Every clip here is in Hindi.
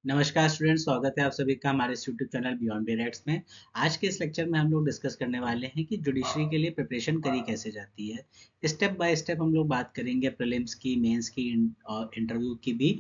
नमस्कार स्टूडेंट, स्वागत है आप सभी का हमारे यूट्यूब चैनल बियॉन्ड डायरेक्ट्स में। आज के इस लेक्चर में हम लोग डिस्कस करने वाले हैं कि जुडिशरी के लिए प्रिपरेशन करी कैसे जाती है। स्टेप बाय स्टेप हम लोग बात करेंगे, प्रीलिम्स की, मेंस की और इंटरव्यू की भी।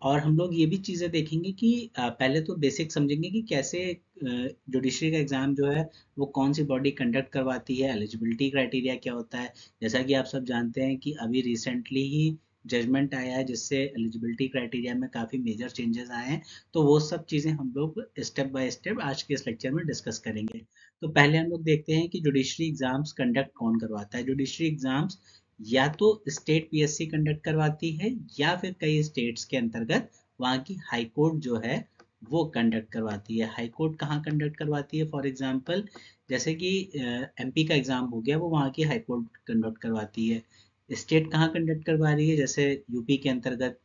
और हम लोग ये भी चीज़ें देखेंगे कि पहले तो बेसिक समझेंगे कि कैसे जुडिशरी का एग्ज़ाम जो है वो कौन सी बॉडी कंडक्ट करवाती है, एलिजिबिलिटी क्राइटेरिया क्या होता है। जैसा कि आप सब जानते हैं कि अभी रिसेंटली ही जजमेंट आया है जिससे एलिजिबिलिटी क्राइटेरिया में काफ़ी मेजर चेंजेस आए हैं। तो वो सब चीज़ें हम लोग स्टेप बाय स्टेप आज के इस लेक्चर में डिस्कस करेंगे। तो पहले हम लोग देखते हैं कि जुडिशरी एग्ज़ाम्स कंडक्ट कौन करवाता है। जुडिशरी एग्ज़ाम्स या तो स्टेट पीएससी कंडक्ट करवाती है या फिर कई स्टेट्स के अंतर्गत वहाँ की हाई कोर्ट जो है वो कंडक्ट करवाती है। हाई कोर्ट कहाँ कंडक्ट करवाती है? फॉर एग्जांपल जैसे कि एमपी का एग्जाम हो गया, वो वहाँ की हाई कोर्ट कंडक्ट करवाती है। स्टेट कहाँ कंडक्ट करवा रही है? जैसे यूपी के अंतर्गत,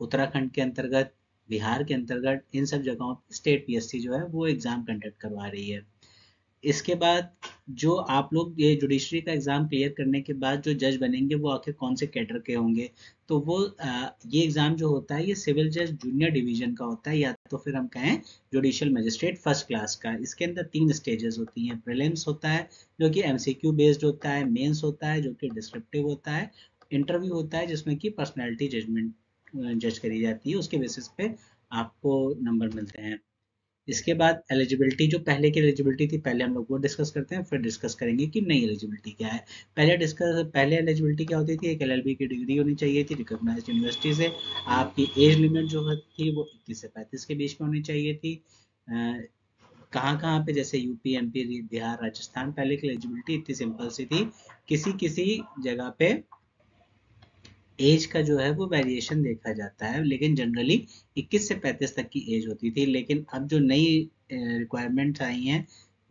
उत्तराखंड के अंतर्गत, बिहार के अंतर्गत, इन सब जगहों स्टेट पीएससी जो है वो एग्जाम कंडक्ट करवा रही है। इसके बाद जो आप लोग ये जुडिशरी का एग्ज़ाम क्लियर करने के बाद जो जज बनेंगे वो आखिर कौन से कैडर के होंगे? तो वो ये एग्ज़ाम जो होता है ये सिविल जज जूनियर डिवीज़न का होता है, या तो फिर हम कहें जुडिशियल मजिस्ट्रेट फर्स्ट क्लास का। इसके अंदर 3 स्टेजेस होती हैं। प्रीलिम्स होता है जो कि एमसीक्यू बेस्ड होता है, मेंस होता है जो कि डिस्क्रिप्टिव होता है, इंटरव्यू होता है जिसमें कि पर्सनैलिटी जजमेंट जज करी जाती है, उसके बेसिस पे आपको नंबर मिलते हैं। इसके बाद एलिजिबिलिटी, जो पहले की एलिजिबिलिटी थी पहले हम लोग वो डिस्कस करते हैं, फिर डिस्कस करेंगे कि नई एलिजिबिलिटी क्या है। पहले एलिजिबिलिटी क्या होती थी? एक एलएलबी की डिग्री होनी चाहिए थी रिकॉग्नाइज्ड यूनिवर्सिटी से। आपकी एज लिमिट जो थी वो 21 से 35 के बीच में होनी चाहिए थी। कहाँ कहाँ पे? जैसे यूपी, एमपी, बिहार, राजस्थान। पहले की एलिजिबिलिटी इतनी सिंपल सी थी। किसी किसी जगह पे एज का जो है वो वेरिएशन देखा जाता है, लेकिन जनरली 21 से 35 तक की एज होती थी। लेकिन अब जो नई रिक्वायरमेंट्स आई हैं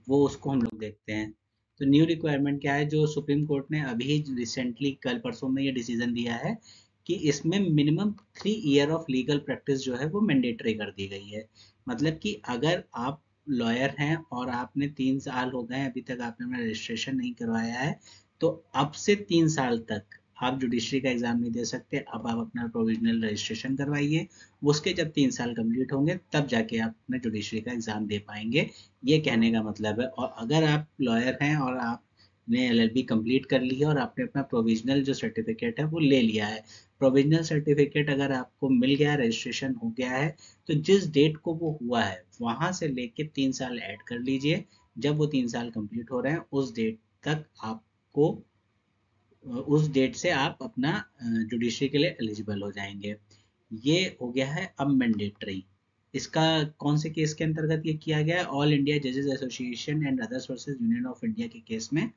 वो उसको हम लोग देखते हैं। तो न्यू रिक्वायरमेंट क्या है जो सुप्रीम कोर्ट ने अभी रिसेंटली कल परसों में ये डिसीजन दिया है कि इसमें minimum 3 year of legal practice जो है वो मैंडेटरी कर दी गई है। मतलब कि अगर आप लॉयर हैं और आपने 3 साल हो गए अभी तक आपने अपना रजिस्ट्रेशन नहीं करवाया है, तो अब से 3 साल तक आप जुडिशरी का एग्जाम नहीं दे सकते। अब आप अपना प्रोविजनल रजिस्ट्रेशन करवाइए, उसके जब 3 साल कंप्लीट होंगे तब जाके आप अपना जुडिशरी का एग्जाम दे पाएंगे। ये कहने का मतलब है। और अगर आप लॉयर हैं और आपने एलएलबी कंप्लीट कर ली है और आपने अपना प्रोविजनल जो सर्टिफिकेट है वो ले लिया है, प्रोविजनल सर्टिफिकेट अगर आपको मिल गया, रजिस्ट्रेशन हो गया है, तो जिस डेट को वो हुआ है वहां से लेके 3 साल ऐड कर लीजिए। जब वो 3 साल कंप्लीट हो रहे हैं उस डेट तक आपको, उस डेट से आप अपना जुडिशरी के लिए एलिजिबल हो जाएंगे। ये हो गया है अब मैंडेटरी। इसका कौन से केस के अंतर्गत ये किया गया है? ऑल इंडिया जजेस association and others versus union of India के केस में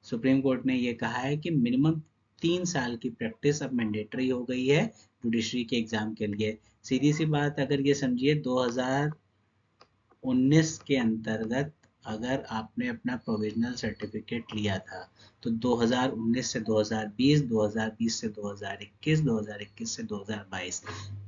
सुप्रीम कोर्ट ने ये कहा है कि मिनिमम 3 साल की प्रैक्टिस अब मैंडेटरी हो गई है जुडिशरी के एग्जाम के लिए। सीधी सी बात, अगर ये समझिए 2019 के अंतर्गत अगर आपने अपना प्रोविजनल सर्टिफिकेट लिया था, तो 2019 से 2020, 2020 से 2021, 2021 से 2022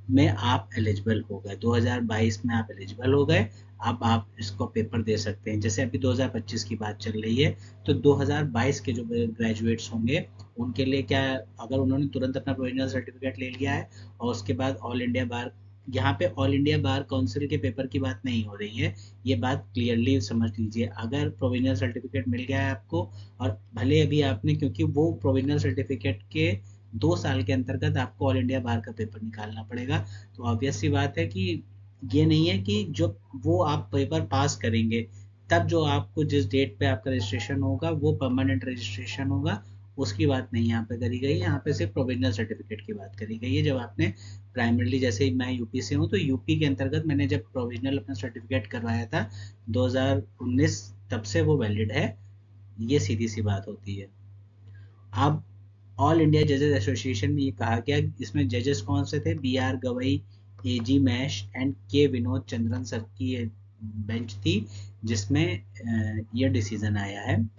में आप एलिजिबल हो गए। 2022 में आप एलिजिबल हो गए। अब आप इसको पेपर दे सकते हैं। जैसे अभी 2025 की बात चल रही है, तो 2022 के जो ग्रेजुएट्स होंगे उनके लिए क्या, अगर उन्होंने तुरंत अपना प्रोविजनल सर्टिफिकेट ले लिया है और उसके बाद ऑल इंडिया बार, यहाँ पे ऑल इंडिया बार काउंसिल के पेपर की बात नहीं हो रही है, ये बात क्लियरली समझ लीजिए। अगर प्रोविजनल सर्टिफिकेट मिल गया है आपको, और भले अभी आपने, क्योंकि वो प्रोविजनल सर्टिफिकेट के 2 साल के अंतर्गत आपको ऑल इंडिया बार का पेपर निकालना पड़ेगा। तो ऑब्वियस सी बात है कि ये नहीं है कि जो वो आप पेपर पास करेंगे तब जो आपको जिस डेट पे आपका रजिस्ट्रेशन होगा वो परमानेंट रजिस्ट्रेशन होगा, उसकी बात नहीं यहाँ पे करी गई है। यहाँ पे सिर्फ प्रोविजनल सर्टिफिकेट की बात करी गई है। जब आपने प्राइमरली, जैसे मैं यूपी से हूँ तो यूपी के अंतर्गत मैंने जब प्रोविजनल अपना सर्टिफिकेट करवाया था 2019, तब से वो वैलिड है। ये सीधी सी बात होती है। अब ऑल इंडिया जजेस एसोसिएशन में ये कहा गया, इसमें जजेस कौन से थे? B R Gavai, A G Masih and K Vinod Chandran sir की ये बेंच थी जिसमें ये डिसीजन आया है।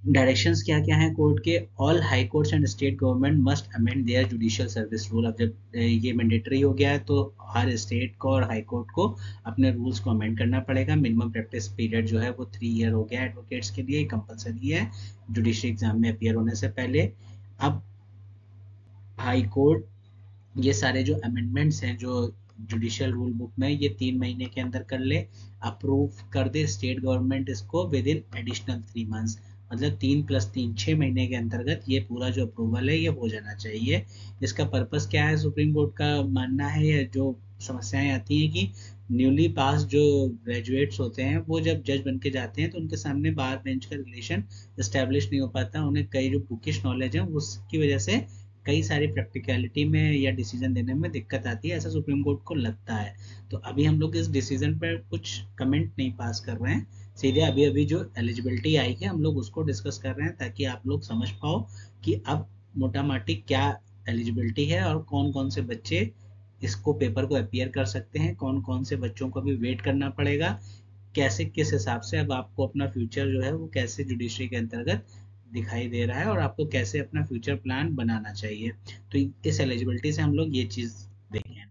डायरेक्शंस क्या क्या हैं कोर्ट के? All high courts and state government must amend their judicial service rule. अब जब ये मैंडेटरी हो गया है तो हर स्टेट को और हाई कोर्ट को अपने रूल्स को अमेंड करना पड़ेगा। मिनिमम प्रैक्टिस पीरियड जो है वो 3 ईयर हो गया एडवोकेट्स के लिए, कंपलसरी है जुडिशरी एग्जाम में अपियर होने से पहले। अब हाई कोर्ट ये सारे जो अमेंडमेंट्स हैं जो जुडिशियल रूल बुक में, ये 3 महीने के अंदर कर ले, अप्रूव कर दे स्टेट गवर्नमेंट इसको विद इन एडिशनल 3 मंथ्स, मतलब 3 + 3 6 महीने के अंतर्गत ये पूरा जो अप्रूवल है ये हो जाना चाहिए। इसका पर्पस क्या है, सुप्रीम कोर्ट का मानना है, ये जो समस्याएं आती हैं कि न्यूली पास जो ग्रेजुएट्स होते हैं वो जब जज बन के जाते हैं तो उनके सामने बार बेंच का रिलेशन इस्टेब्लिश नहीं हो पाता, उन्हें कई जो बुकिश नॉलेज है उसकी वजह से कई सारी प्रैक्टिकलिटी में या डिसीजन देने में दिक्कत आती है, ऐसा सुप्रीम कोर्ट को लगता है। तो अभी हम लोग इस डिसीजन पर कुछ कमेंट नहीं पास कर रहे हैं, सीधे अभी अभी जो एलिजिबिलिटी आई है हम लोग उसको डिस्कस कर रहे हैं ताकि आप लोग समझ पाओ कि अब मोटा माटी क्या एलिजिबिलिटी है और कौन कौन से बच्चे इसको पेपर को अपियर कर सकते हैं, कौन कौन से बच्चों को भी वेट करना पड़ेगा, कैसे किस हिसाब से अब आपको अपना फ्यूचर जो है वो कैसे जुडिशरी के अंतर्गत दिखाई दे रहा है और आपको कैसे अपना फ्यूचर प्लान बनाना चाहिए। तो इस एलिजिबिलिटी से हम लोग ये चीज़ देखें।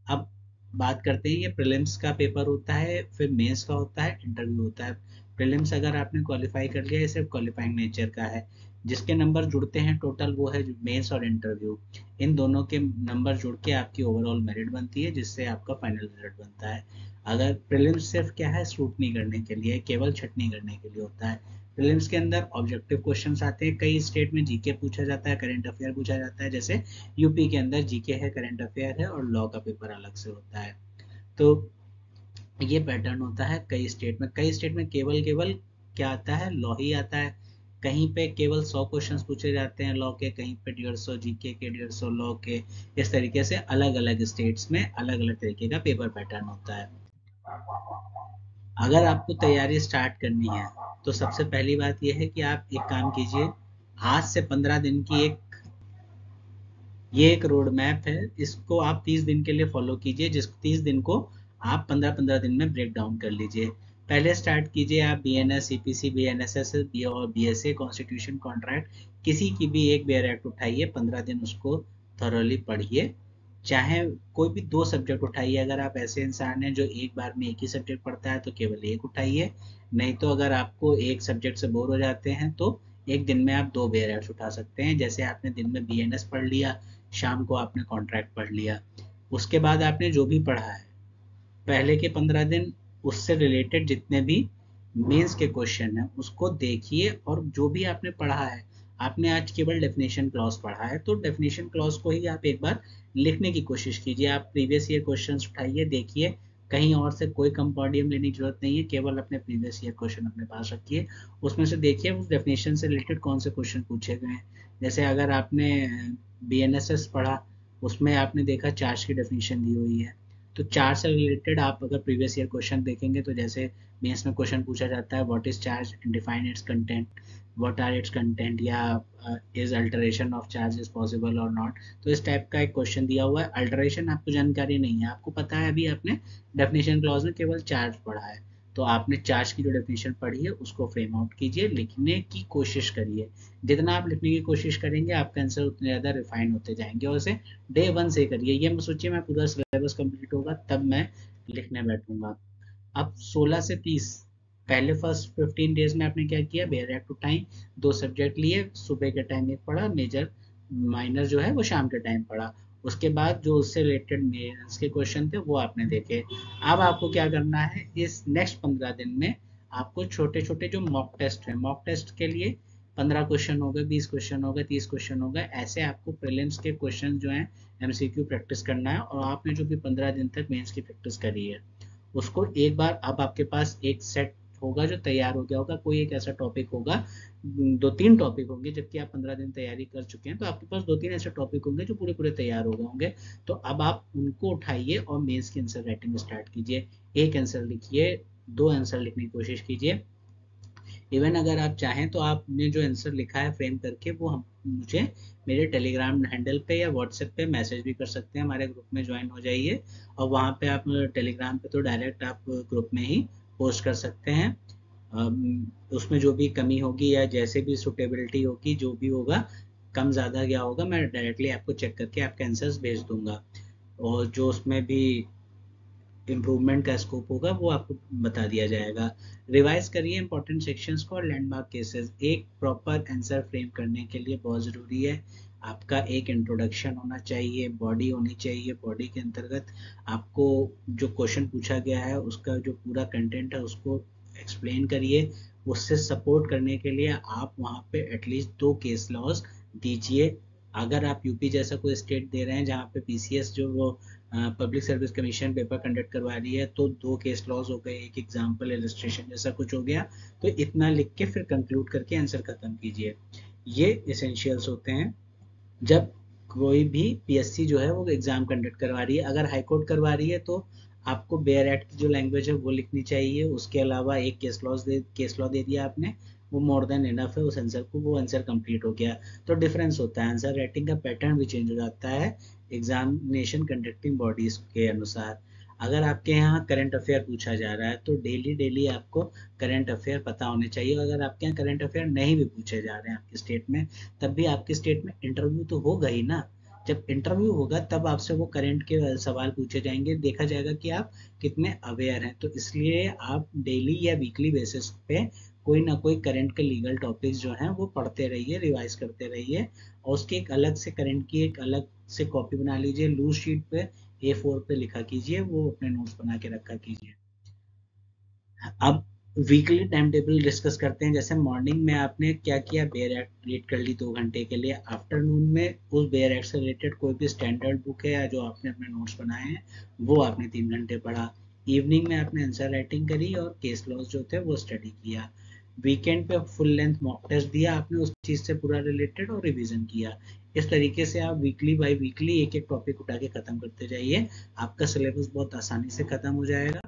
अब बात करते हैं, ये प्रीलिम्स का पेपर होता है, फिर मेंस का होता है, इंटरव्यू होता है। प्रीलिम्स अगर आपने क्वालिफाई कर लिया, ये सिर्फ क्वालिफाइंग नेचर का है, जिसके नंबर जुड़ते हैं टोटल वो है मेंस और इंटरव्यू। इन दोनों के नंबर जुड़ के आपकी ओवरऑल मेरिट बनती है जिससे आपका फाइनल रिजल्ट बनता है। अगर प्रीलिम्स सिर्फ क्या है, स्क्रूटनी करने के लिए, केवल छटनी करने के लिए होता है। प्रीलिम्स के अंदर ऑब्जेक्टिव क्वेश्चंस आते हैं, कई स्टेट में जीके पूछा जाता है, करंट अफेयर पूछा जाता है, जैसे यूपी के अंदर जीके है, करंट अफेयर है और लॉ का पेपर अलग से होता है। तो ये पैटर्न होता है कई स्टेट में, कई स्टेट में केवल केवल क्या आता है, लॉ ही आता है। कहीं पे केवल 100 क्वेश्चंस पूछे जाते हैं लॉ के, कहीं पे 150 जीके के, 150 लॉ के। इस तरीके से अलग अलग स्टेट्स में अलग अलग तरीके का पेपर पैटर्न होता है। अगर आपको तैयारी स्टार्ट करनी है तो सबसे पहली बात यह है कि आप एक काम कीजिए, आज से 15 दिन की ये एक रोड मैप है, इसको आप 30 दिन के लिए फॉलो कीजिए, जिस 30 दिन को आप 15-15 दिन में ब्रेक डाउन कर लीजिए। पहले स्टार्ट कीजिए आप B N S, C P C, B N S S और B S A, constitution, contract, किसी की भी एक बेयर एक्ट उठाइए, 15 दिन उसको थॉरोली पढ़िए। चाहे कोई भी 2 सब्जेक्ट उठाइए, अगर आप ऐसे इंसान हैं जो एक बार में एक ही सब्जेक्ट पढ़ता है तो केवल एक उठाइए, नहीं तो अगर आपको एक सब्जेक्ट से बोर हो जाते हैं तो एक दिन में आप 2 बेयर एक्ट उठा सकते हैं। जैसे आपने दिन में बी एन एस पढ़ लिया, शाम को आपने कॉन्ट्रैक्ट पढ़ लिया, उसके बाद आपने जो भी पढ़ा है पहले के 15 दिन उससे रिलेटेड जितने भी मेंस के क्वेश्चन हैं उसको देखिए, और जो भी आपने पढ़ा है, आपने आज केवल डेफिनेशन क्लॉज पढ़ा है तो डेफिनेशन क्लॉज को ही आप एक बार लिखने की कोशिश कीजिए। आप प्रीवियस ईयर क्वेश्चंस उठाइए, देखिए, कहीं और से कोई कंपाउंडियम लेने की जरूरत नहीं है, केवल अपने प्रीवियस ईयर क्वेश्चन अपने पास रखिए, उसमें से देखिए उस डेफिनेशन से रिलेटेड कौन से क्वेश्चन पूछे गए हैं। जैसे अगर आपने बी एन एस एस पढ़ा, उसमें आपने देखा चार्ज की डेफिनेशन दी हुई है, तो चार्ज से रिलेटेड आप अगर प्रीवियस ईयर क्वेश्चन देखेंगे तो जैसे मेंस में क्वेश्चन पूछा जाता है, what is charge and define its content, what are its content, या is alteration of charge is possible और नॉट। तो इस टाइप का एक क्वेश्चन दिया हुआ है। अल्टरेशन आपको जानकारी नहीं है, आपको पता है अभी आपने डेफिनेशन क्लॉज में केवल चार्ज पढ़ा है, तो आपने चार्ज की जो डेफिनेशन पढ़ी है उसको फ्रेम आउट कीजिए, लिखने की कोशिश करिए। जितना आप लिखने की कोशिश करेंगे आपका आंसर उतने ज़्यादा रिफाइन होते जाएंगे, और उसे डे 1 से करिए, ये मत सोचिए मैं पूरा सिलेबस कंप्लीट होगा तब मैं लिखने बैठूंगा। अब 16 से 30, पहले फर्स्ट 15 डेज में आपने क्या किया, बेयर एक्ट उठाई, 2 सब्जेक्ट लिए, सुबह के टाइम एक पढ़ा, मेजर माइनर जो है वो शाम के टाइम पढ़ा, उसके बाद जो उससे रिलेटेड मेंस के क्वेश्चन थे वो आपने देखे। अब आपको क्या करना है, इस नेक्स्ट 15 दिन में आपको छोटे छोटे जो मॉक टेस्ट है, मॉक टेस्ट के लिए 15 क्वेश्चन हो गए, 20 क्वेश्चन हो गए, 30 क्वेश्चन हो गए, ऐसे आपको प्रीलिम्स के क्वेश्चन जो हैं एमसीक्यू प्रैक्टिस करना है। और आपने जो भी 15 दिन तक मेंस की प्रैक्टिस करी है उसको एक बार, अब आपके पास एक सेट होगा जो तैयार हो गया होगा, कोई एक ऐसा टॉपिक होगा, 2-3 टॉपिक होंगे, जबकि आप 15 दिन तैयारी कर चुके हैं तो आपके पास 2-3 ऐसे टॉपिक होंगे जो पूरे पूरे तैयार हो गए होंगे। तो अब आप उनको उठाइए और मेंस की आंसर राइटिंग स्टार्ट कीजिए, एक आंसर लिखिए, 2 आंसर लिखने की कोशिश कीजिए। इवन अगर आप चाहें तो आपने जो आंसर लिखा है फ्रेम करके वो हम मुझे मेरे टेलीग्राम हैंडल पे या व्हाट्सएप पे मैसेज भी कर सकते हैं, हमारे ग्रुप में ज्वाइन हो जाइए, और वहाँ पे आप टेलीग्राम पे तो डायरेक्ट आप ग्रुप में ही पोस्ट कर सकते हैं। उसमें जो भी कमी होगी या जैसे भी सुटेबिलिटी होगी, जो भी होगा, कम ज़्यादा क्या होगा, मैं डायरेक्टली आपको चेक करके आपके आंसर्स भेज दूंगा, और जो उसमें भी इम्प्रूवमेंट का स्कोप होगा वो आपको बता दिया जाएगा। रिवाइज करिए इंपॉर्टेंट सेक्शंस को और लैंडमार्क केसेस, एक प्रॉपर आंसर फ्रेम करने के लिए बहुत ज़रूरी है। आपका एक इंट्रोडक्शन होना चाहिए, बॉडी होनी चाहिए, बॉडी के अंतर्गत आपको जो क्वेश्चन पूछा गया है उसका जो पूरा कंटेंट है उसको एक्सप्लेन करिए। उससे सपोर्ट करने के लिए आप वहाँ पे एटलीस्ट 2 केस लॉज दीजिए। अगर आप यूपी जैसा कोई स्टेट दे रहे हैं जहाँ पे पीसीएस जो वो public service commission paper conduct करवा रही है, तो 2 केस लॉज हो गए, एक एग्जाम्पल इलस्ट्रेशन जैसा कुछ हो गया, तो इतना लिख के फिर कंक्लूड करके आंसर खत्म कीजिए। ये एसेंशियल्स होते हैं जब कोई भी पीएससी जो है वो एग्जाम कंडक्ट करवा रही है। अगर हाई कोर्ट करवा रही है तो आपको बेयर एक्ट की जो लैंग्वेज है वो लिखनी चाहिए। उसके अलावा एक केस लॉ दे दिया आपने, वो मोर देन इनफ है उस आंसर को, वो आंसर कंप्लीट हो गया। तो डिफरेंस होता है, आंसर राइटिंग का पैटर्न भी चेंज हो जाता है एग्जामिनेशन कंडक्टिंग बॉडीज के अनुसार। अगर आपके यहाँ करंट अफेयर पूछा जा रहा है तो डेली डेली आपको करंट अफेयर पता होने चाहिए। अगर आपके यहाँ करंट अफेयर नहीं भी पूछे जा रहे हैं आपके स्टेट में, तब भी आपके स्टेट में इंटरव्यू तो होगा ही ना। जब इंटरव्यू होगा तब आपसे वो करंट के सवाल पूछे जाएंगे, देखा जाएगा कि आप कितने अवेयर हैं। तो इसलिए आप डेली या वीकली बेसिस पे कोई ना कोई करंट के लीगल टॉपिक्स जो हैं वो पढ़ते रहिए, रिवाइज करते रहिए। और उसकी एक अलग से करंट की एक अलग से कॉपी बना लीजिए, लूज शीट पे A4 पे लिखा कीजिए, वो अपने नोट्स बना के रखा कीजिए। अब वीकली टाइम टेबल डिस्कस करते हैं। जैसे मॉर्निंग में आपने क्या किया, बेयर एक्ट रीड कर ली 2 घंटे के लिए। आफ्टरनून में उस बेयर एक्ट से रिलेटेड कोई भी स्टैंडर्ड बुक है या जो आपने अपने नोट्स बनाए हैं वो आपने 3 घंटे पढ़ा। इवनिंग में आपने आंसर राइटिंग करी और केस लॉस जो थे वो स्टडी किया। वीकेंड पे फुल लेंथ मॉक टेस्ट दिया आपने उस चीज से पूरा रिलेटेड और रिवीजन किया। इस तरीके से आप वीकली बाय वीकली एक एक टॉपिक उठा के खत्म करते जाइए, आपका सिलेबस बहुत आसानी से खत्म हो जाएगा।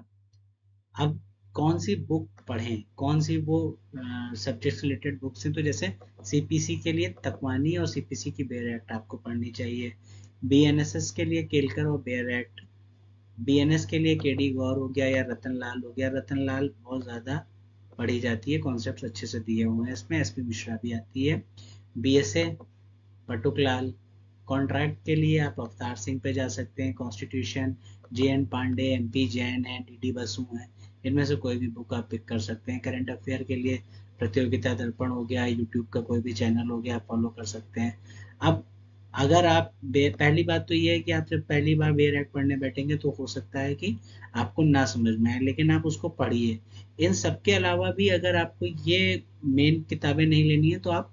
अब कौन सी बुक पढ़ें, कौन सी वो सब्जेक्ट से रिलेटेड बुक्स हैं, तो जैसे सीपीसी के लिए तकवानी और सीपीसी की बेयर एक्ट आपको पढ़नी चाहिए। बीएनएसएस के लिए केलकर और बेयर एक्ट। बीएनएस के लिए केडी गौर हो गया या रतन लाल हो गया। रतन लाल बहुत ज़्यादा पढ़ी जाती है, कॉन्सेप्ट अच्छे से दिए हुए हैं इसमें, एसपी मिश्रा भी आती है। बीएसए पटुकलाल। कॉन्ट्रैक्ट के लिए आप अवतार सिंह पे जा सकते हैं, constitution J N. Pandey, MP Jain है, डीडी बसु हैं, इनमें से कोई भी बुक आप पिक कर सकते हैं। करंट अफेयर के लिए प्रतियोगिता दर्पण हो गया, यूट्यूब का कोई भी चैनल हो गया, आप फॉलो कर सकते हैं। अब अगर आप पहली बात तो ये है कि आप जब पहली बार बेयर एक्ट पढ़ने बैठेंगे तो हो सकता है कि आपको ना समझ में आए, लेकिन आप उसको पढ़िए। इन सब के अलावा भी अगर आपको ये मेन किताबें नहीं लेनी है तो आप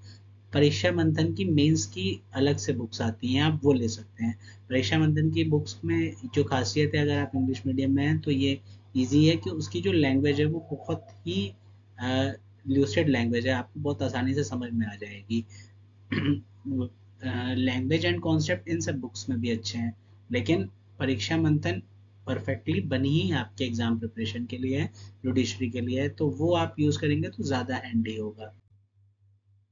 परीक्षा मंथन की मेंस की अलग से बुक्स आती हैं, आप वो ले सकते हैं। परीक्षा मंथन की बुक्स में जो खासियत है, अगर आप इंग्लिश मीडियम में हैं तो ये इजी है कि उसकी जो लैंग्वेज है वो बहुत ही ल्यूसेड लैंग्वेज है, आपको बहुत आसानी से समझ में आ जाएगी। लैंग्वेज एंड कॉन्सेप्ट इन सब बुक्स में भी अच्छे हैं, लेकिन परीक्षा मंथन परफेक्टली बनी ही आपके एग्जाम प्रिपरेशन के लिए है, जुडिशरी के लिए है, तो वो आप यूज करेंगे तो ज़्यादा हैंडी होगा।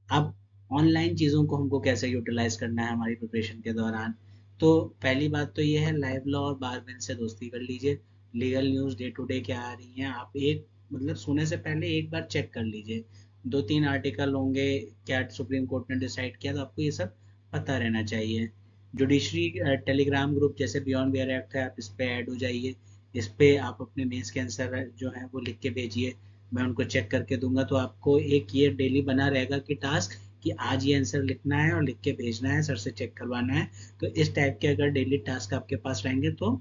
अब ऑनलाइन चीज़ों को हमको कैसे यूटिलाइज करना है हमारी प्रिपरेशन के दौरान, तो पहली बात तो ये है, लाइव लॉ और बार बेंच से दोस्ती कर लीजिए। Legal news day to day क्या आ रही हैं, आप एक मतलब सोने से पहले एक बार चेक कर लीजिए। 2-3 आर्टिकल होंगे, क्या सुप्रीम कोर्ट ने डिसाइड किया, तो आपको ये सब पता रहना चाहिए। जुडिशरी टेलीग्राम ग्रुप जैसे बियॉन्ड बेयर एक्ट है, आप इस पे ऐड हो जाइए। इस पे आप अपने मेंस के आंसर जो है वो लिख के भेजिए, मैं उनको चेक करके दूंगा। तो आपको एक ये डेली बना रहेगा कि टास्क कि आज ये आंसर लिखना है और लिख के भेजना है, सर से चेक करवाना है। तो इस टाइप के अगर डेली टास्क आपके पास रहेंगे तो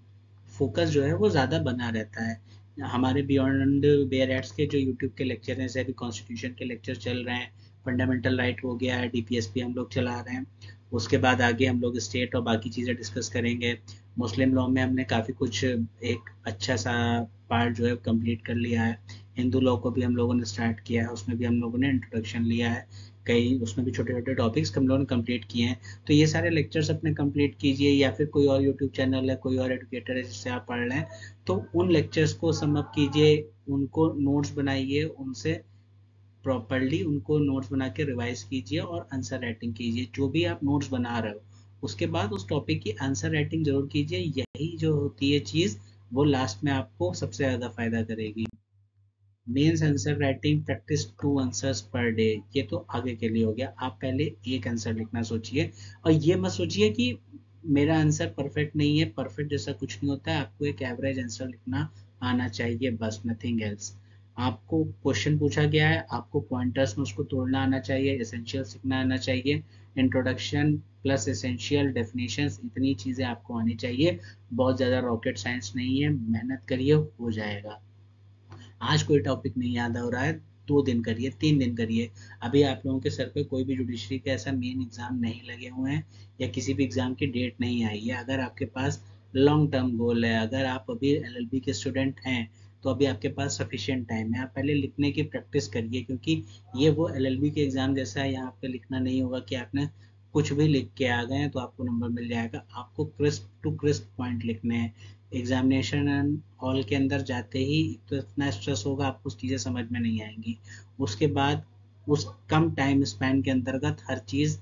फोकस जो है वो ज़्यादा बना रहता है। हमारे बियॉन्ड बेयर एक्ट्स के जो यूट्यूब के लेक्चर हैं, जैसे अभी कॉन्स्टिट्यूशन के लेक्चर चल रहे हैं, फंडामेंटल राइट हो गया है, डीपीएसपी हम लोग चला रहे हैं। उसके बाद आगे हम लोग स्टेट और बाकी चीज़ें डिस्कस करेंगे। मुस्लिम लॉ में हमने काफ़ी कुछ एक अच्छा सा पार्ट जो है कंप्लीट कर लिया है। हिंदू लॉ को भी हम लोगों ने स्टार्ट किया है, उसमें भी हम लोगों ने इंट्रोडक्शन लिया है, कई उसमें भी छोटे छोटे टॉपिक्स हम लोगों ने कंप्लीट किए हैं। तो ये सारे लेक्चर्स अपने कंप्लीट कीजिए, या फिर कोई और यूट्यूब चैनल है, कोई और एडुकेटर है जिससे आप पढ़ रहे हैं, तो उन लेक्चर्स को सम अप कीजिए, उनको नोट्स बनाइए, उनसे प्रॉपरली उनको नोट्स बना के रिवाइज कीजिए और आंसर राइटिंग कीजिए। जो भी आप नोट्स बना रहे हो उसके बाद उस टॉपिक की आंसर राइटिंग जरूर कीजिए। यही जो होती है चीज़ वो लास्ट में आपको सबसे ज़्यादा फायदा करेगी। Mains answer writing practice 2 answers per day, ये तो आगे के लिए हो गया। आप पहले एक आंसर लिखना सोचिए, और ये मत सोचिए कि मेरा आंसर परफेक्ट नहीं है, परफेक्ट जैसा कुछ नहीं होता है, आपको एक एवरेज आंसर लिखना आना चाहिए, बस नथिंग एल्स। आपको क्वेश्चन पूछा गया है, आपको पॉइंटर्स में उसको तोड़ना आना चाहिए, एसेंशियल सीखना आना चाहिए, इंट्रोडक्शन प्लस एसेंशियल डेफिनेशंस, इतनी चीज़ें आपको आनी चाहिए। बहुत ज़्यादा रॉकेट साइंस नहीं है, मेहनत करिए हो जाएगा। आज कोई टॉपिक नहीं याद हो रहा है, 2 दिन करिए, 3 दिन करिए। अभी आप लोगों के सर पे कोई भी जुडिशरी का ऐसा मेन एग्जाम नहीं लगे हुए हैं या किसी भी एग्जाम की डेट नहीं आई है। अगर आपके पास लॉन्ग टर्म गोल है, अगर आप अभी एलएलबी के स्टूडेंट हैं, तो अभी आपके पास सफिशिएंट टाइम है। आप पहले लिखने की प्रैक्टिस करिए, क्योंकि ये वो एलएलबी के एग्जाम जैसा है, यहाँ पे लिखना नहीं होगा कि आपने कुछ भी लिख के आ गए तो आपको नंबर मिल जाएगा। आपको क्रिस्प टू क्रिस्प पॉइंट लिखने हैं। एग्जामिनेशन हॉल के अंदर जाते ही तो इतना स्ट्रेस होगा, आपको चीज़ें समझ में नहीं आएंगी। उसके बाद उस कम टाइम स्पैन के अंतर्गत हर चीज़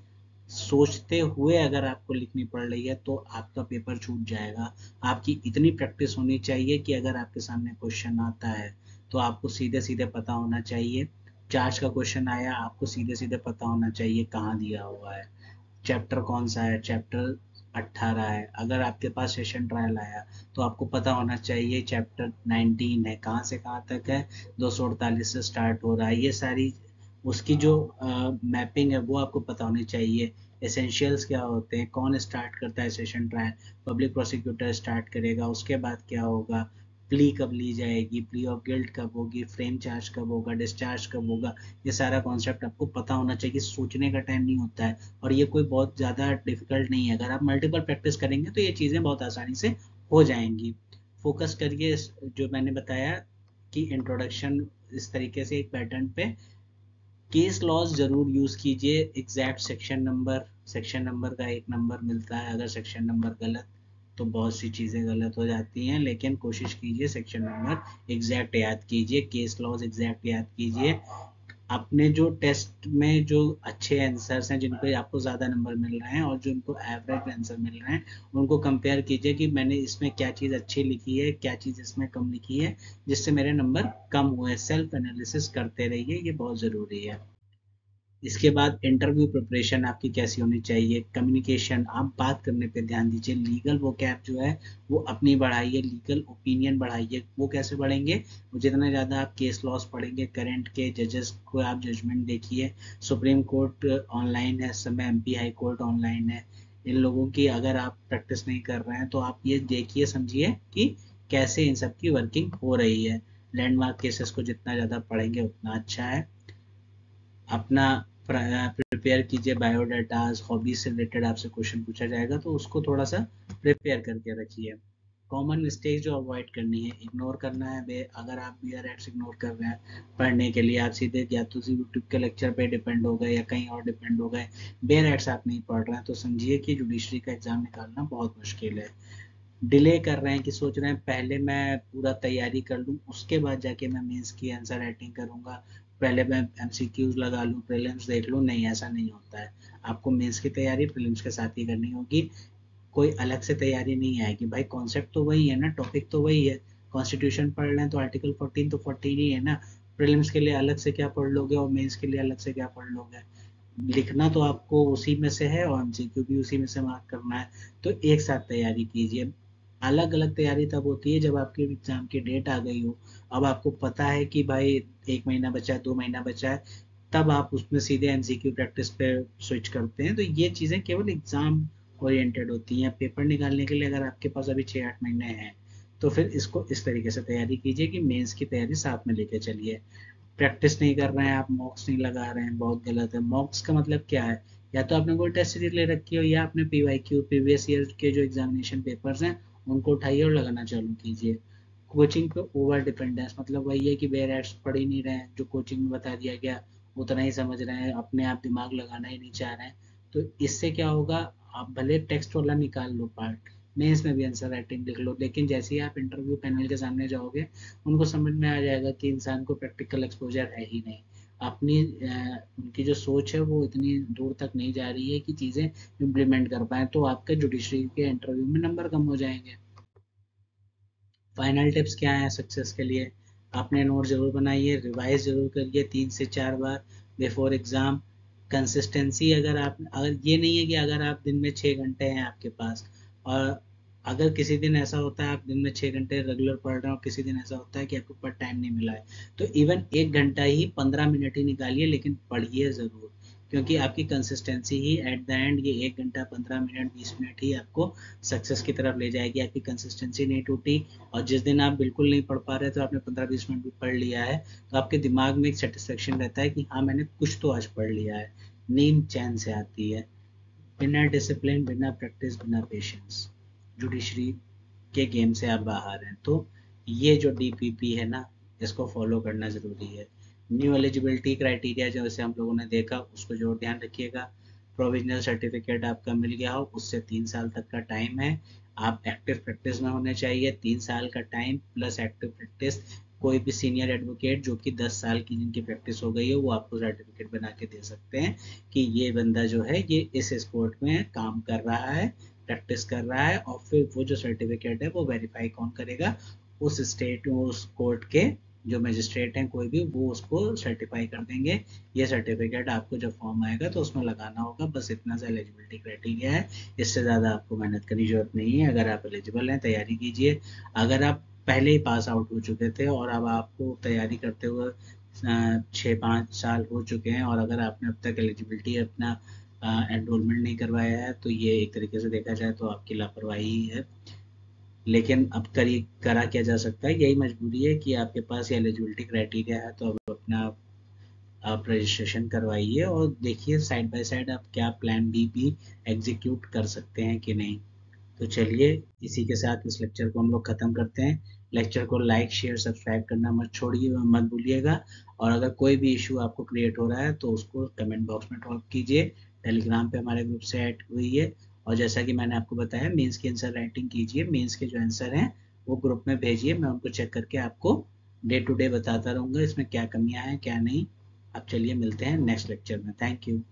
सोचते हुए अगर आपको लिखनी पड़ रही है तो आपका पेपर छूट जाएगा। आपकी इतनी प्रैक्टिस होनी चाहिए कि अगर आपके सामने क्वेश्चन आता है तो आपको सीधे सीधे पता होना चाहिए। चार्ज का क्वेश्चन आया, आपको सीधे सीधे पता होना चाहिए कहाँ दिया हुआ है, चैप्टर कौन सा है, चैप्टर 18 है। अगर आपके पास सेशन ट्रायल आया तो आपको पता होना चाहिए चैप्टर 19 है, कहाँ से कहाँ तक है, 248 से स्टार्ट हो रहा है। ये सारी उसकी जो मैपिंग है वो आपको पता होनी चाहिए। एसेंशियल्स क्या होते हैं, कौन स्टार्ट करता है session trial, public prosecutor start करेगा, उसके बाद क्या होगा, प्ली कब ली जाएगी, प्ली ऑफ गिल्ट कब होगी, फ्रेम चार्ज कब होगा, डिस्चार्ज कब होगा। ये सारा कॉन्सेप्ट आपको पता होना चाहिए। सोचने का टाइम नहीं होता है और ये कोई बहुत ज़्यादा डिफिकल्ट नहीं है। अगर आप मल्टीपल प्रैक्टिस करेंगे तो ये चीज़ें बहुत आसानी से हो जाएंगी। फोकस करिए जो मैंने बताया कि इंट्रोडक्शन इस तरीके से एक पैटर्न पे। केस लॉज जरूर यूज कीजिए। एग्जैक्ट सेक्शन नंबर का एक नंबर मिलता है, अगर सेक्शन नंबर गलत तो बहुत सी चीज़ें गलत हो जाती हैं, लेकिन कोशिश कीजिए सेक्शन नंबर एग्जैक्ट याद कीजिए, केस लॉज एग्जैक्ट याद कीजिए। अपने जो टेस्ट में जो अच्छे आंसर्स हैं, जिनको आपको ज़्यादा नंबर मिल रहे हैं और जो उनको एवरेज आंसर मिल रहे हैं, उनको कंपेयर कीजिए कि मैंने इसमें क्या चीज़ अच्छी लिखी है, क्या चीज़ इसमें कम लिखी है, जिससे मेरे नंबर कम हुए। सेल्फ एनालिसिस करते रहिए, ये बहुत ज़रूरी है। इसके बाद इंटरव्यू प्रिपरेशन आपकी कैसी होनी चाहिए, कम्युनिकेशन, आप बात करने पे ध्यान दीजिए। लीगल वो कैप जो है वो अपनी बढ़ाइए, लीगल ओपिनियन बढ़ाइए। वो कैसे बढ़ेंगे, वो जितना ज़्यादा आप केस लॉस पढ़ेंगे, करंट के जजेस को आप जजमेंट देखिए। सुप्रीम कोर्ट ऑनलाइन है इस समय, एमपी हाई कोर्ट ऑनलाइन है। इन लोगों की अगर आप प्रैक्टिस नहीं कर रहे हैं तो आप ये देखिए समझिए कि कैसे इन सब की वर्किंग हो रही है। लैंडमार्क केसेस को जितना ज़्यादा पढ़ेंगे उतना अच्छा है। अपना प्रिपेयर कीजिए बायोडाटाज, हॉबी से रिलेटेड आपसे क्वेश्चन पूछा जाएगा तो उसको थोड़ा सा प्रिपेयर करके रखिए। कॉमन मिस्टेक जो अवॉइड करनी है, इग्नोर करना है। अगर आप बियर एड्स इग्नोर कर रहे हैं पढ़ने के लिए, आप सीधे या तो यूट्यूब के लेक्चर पे डिपेंड हो गए या कहीं और डिपेंड हो गए, बेयर एड्स आप नहीं पढ़ रहे हैं, तो समझिए कि जुडिशरी का एग्जाम निकालना बहुत मुश्किल है। डिले कर रहे हैं कि सोच रहे हैं पहले मैं पूरा तैयारी कर लूँ उसके बाद जाके मैं मेंस की आंसर राइटिंग करूँगा, पहले मैं एमसीक्यूज लगा लूँ, प्रीलिम्स देख लूँ। नहीं, ऐसा नहीं होता है। आपको मेंस की तैयारी प्रीलिम्स के साथ ही करनी होगी। कोई अलग से तैयारी नहीं आएगी भाई, कॉन्सेप्ट तो वही है ना, टॉपिक तो वही है। कॉन्स्टिट्यूशन पढ़ रहे हैं तो आर्टिकल 14 तो 14 ही है ना। प्रीलिम्स के लिए अलग से क्या पढ़ लोगे और मेंस के लिए अलग से क्या पढ़ लोगे। लिखना तो आपको उसी में से है और एमसीक्यू भी उसी में से मार्क करना है। तो एक साथ तैयारी कीजिए। अलग अलग तैयारी तब होती है जब आपके एग्जाम की डेट आ गई हो। अब आपको पता है कि भाई 1 महीना बचा है, 2 महीना बचा है, तब आप उसमें सीधे एमसीक्यू प्रैक्टिस पे स्विच करते हैं। तो ये चीज़ें केवल एग्जाम ओरिएंटेड होती हैं। पेपर निकालने के लिए अगर आपके पास अभी 6-8 महीने हैं तो फिर इसको इस तरीके से तैयारी कीजिए कि मेंस की तैयारी साथ में लेके चलिए। प्रैक्टिस नहीं कर रहे हैं आप, मॉक्स नहीं लगा रहे हैं, बहुत गलत है। मॉक्स का मतलब क्या है, या तो आपने कोई टेस्ट सीरीज ले रखी हो या आपने पीवाईक्यू प्रीवियस ईयर के जो एग्जामिनेशन पेपर्स हैं उनको उठाइए और लगाना चालू कीजिए। कोचिंग पे ओवर डिपेंडेंस मतलब वही है कि बेयर एड्स पढ़ ही नहीं रहे हैं, जो कोचिंग में बता दिया गया उतना ही समझ रहे हैं, अपने आप दिमाग लगाना ही नहीं चाह रहे हैं। तो इससे क्या होगा, आप भले टेक्स्ट वाला निकाल लो पार्ट, मेंस में भी आंसर राइटिंग लिख लो, लेकिन जैसे ही आप इंटरव्यू पैनल के सामने जाओगे उनको समझ में आ जाएगा कि इंसान को प्रैक्टिकल एक्सपोजर है ही नहीं। अपनी उनकी जो सोच है वो इतनी दूर तक नहीं जा रही है कि चीज़ें इम्प्लीमेंट कर पाए, तो आपके जुडिशरी के इंटरव्यू में नंबर कम हो जाएंगे। फाइनल टिप्स क्या हैं सक्सेस के लिए, आपने नोट जरूर बनाइए, रिवाइज जरूर करिए 3 से 4 बार बिफोर एग्जाम। कंसिस्टेंसी, अगर ये नहीं है कि अगर आप दिन में 6 घंटे हैं आपके पास और अगर किसी दिन ऐसा होता है आप दिन में 6 घंटे रेगुलर पढ़ रहे हो, किसी दिन ऐसा होता है कि आपके ऊपर टाइम नहीं मिला है, तो इवन 1 घंटा ही, 15 मिनट ही निकालिए, लेकिन पढ़िए ज़रूर, क्योंकि आपकी consistency he at the end ये 1 घंटा 15 मिनट 20 मिनट ही आपको सक्सेस की तरफ ले जाएगी। आपकी कंसिस्टेंसी नहीं टूटी, और जिस दिन आप बिल्कुल नहीं पढ़ पा रहे तो आपने 15-20 मिनट भी पढ़ लिया है, तो आपके दिमाग में एक सेटिस्फेक्शन रहता है कि हाँ मैंने कुछ तो आज पढ़ लिया है, नींद चैन से आती है। बिना डिसिप्लिन, बिना प्रैक्टिस, बिना पेशेंस, जुडिशरी के गेम से आप बाहर हैं। तो ये जो डीपीपी है ना, इसको फॉलो करना ज़रूरी है। न्यू एलिजिबिलिटी क्राइटेरिया जैसे हम लोगों ने देखा, उसको जो ध्यान रखिएगा। प्रोविजनल सर्टिफिकेट आपका मिल गया हो, उससे 3 साल तक का टाइम है। आप एक्टिव प्रैक्टिस में होने चाहिए, 3 साल का टाइम प्लस एक्टिव प्रैक्टिस। कोई भी सीनियर एडवोकेट जो कि 10 साल की जिनकी प्रैक्टिस हो गई है, वो आपको सर्टिफिकेट बना के दे सकते हैं कि ये बंदा जो है ये इस स्पोर्ट में काम कर रहा है, प्रैक्टिस कर रहा है। और फिर वो जो सर्टिफिकेट है वो वेरीफाई कौन करेगा, उस स्टेट, उस कोर्ट के जो मजिस्ट्रेट हैं कोई भी, वो उसको सर्टिफाई कर देंगे। ये सर्टिफिकेट आपको जब फॉर्म आएगा तो उसमें लगाना होगा, बस इतना सा एलिजिबिलिटी क्राइटेरिया है। इससे ज़्यादा आपको मेहनत करने की जरूरत नहीं है। अगर आप एलिजिबल हैं, तैयारी कीजिए। अगर आप पहले ही पास आउट हो चुके थे और अब आपको तैयारी करते हुए 6-5 साल हो चुके हैं, और अगर आपने अब तक एलिजिबिलिटी अपना एनरोलमेंट नहीं करवाया है, तो ये एक तरीके से देखा जाए तो आपकी लापरवाही ही है। लेकिन अब करा क्या जा सकता है, यही मजबूरी है कि आपके पास ये एलिजिबिलिटी क्राइटेरिया है, तो अब अपना आप रजिस्ट्रेशन करवाइए और देखिए साइड बाय साइड आप क्या प्लान बी भी एग्जीक्यूट कर सकते हैं कि नहीं। तो चलिए, इसी के साथ इस लेक्चर को हम लोग ख़त्म करते हैं। लेक्चर को लाइक शेयर सब्सक्राइब करना मत छोड़िए, मत भूलिएगा। और अगर कोई भी इशू आपको क्रिएट हो रहा है तो उसको कमेंट बॉक्स में ड्रॉप कीजिए। टेलीग्राम पे हमारे ग्रुप से ऐड हुई है। और जैसा कि मैंने आपको बताया, मेंस की आंसर राइटिंग कीजिए, मेंस के जो आंसर हैं वो ग्रुप में भेजिए, मैं उनको चेक करके आपको डे टू डे बताता रहूँगा इसमें क्या कमियाँ हैं क्या नहीं। अब चलिए मिलते हैं नेक्स्ट लेक्चर में। Thank you.